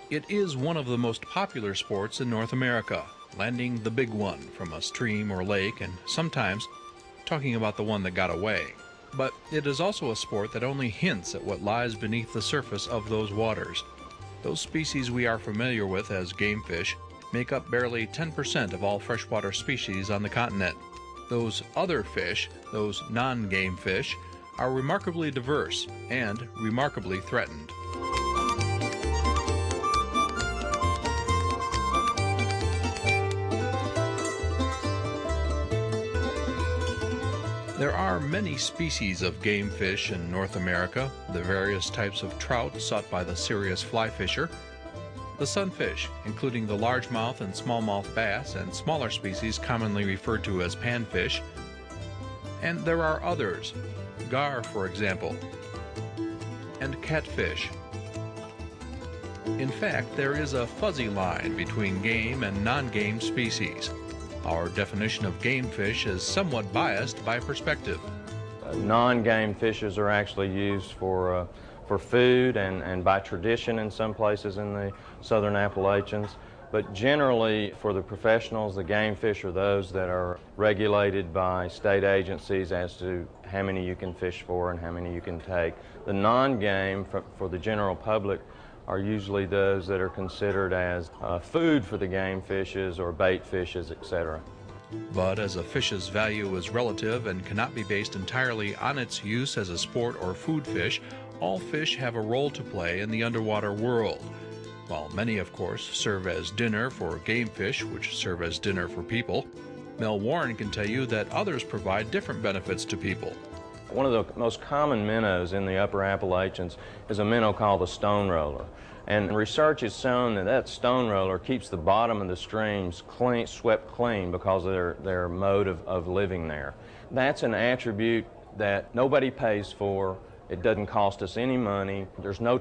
It is one of the most popular sports in North America, landing the big one from a stream or lake and sometimes talking about the one that got away. But it is also a sport that only hints at what lies beneath the surface of those waters. Those species we are familiar with as game fish make up barely 10% of all freshwater species on the continent. Those other fish, those non-game fish, are remarkably diverse and remarkably threatened. There are many species of game fish in North America, the various types of trout sought by the serious fly fisher, the sunfish, including the largemouth and smallmouth bass and smaller species commonly referred to as panfish, and there are others, gar for example, and catfish. In fact, there is a fuzzy line between game and non-game species. Our definition of game fish is somewhat biased by perspective. Non-game fishes are actually used for food and by tradition in some places in the southern Appalachians. But generally, for the professionals, the game fish are those that are regulated by state agencies as to how many you can fish for and how many you can take. The non-game, for the general public, are usually those that are considered as food for the game fishes or bait fishes, etc. But as a fish's value is relative and cannot be based entirely on its use as a sport or food fish, all fish have a role to play in the underwater world. While many, of course, serve as dinner for game fish, which serve as dinner for people, Mel Warren can tell you that others provide different benefits to people. One of the most common minnows in the upper Appalachians is a minnow called a stone roller. And research has shown that that stone roller keeps the bottom of the streams clean, swept clean because of their mode of living there. That's an attribute that nobody pays for. It doesn't cost us any money. There's no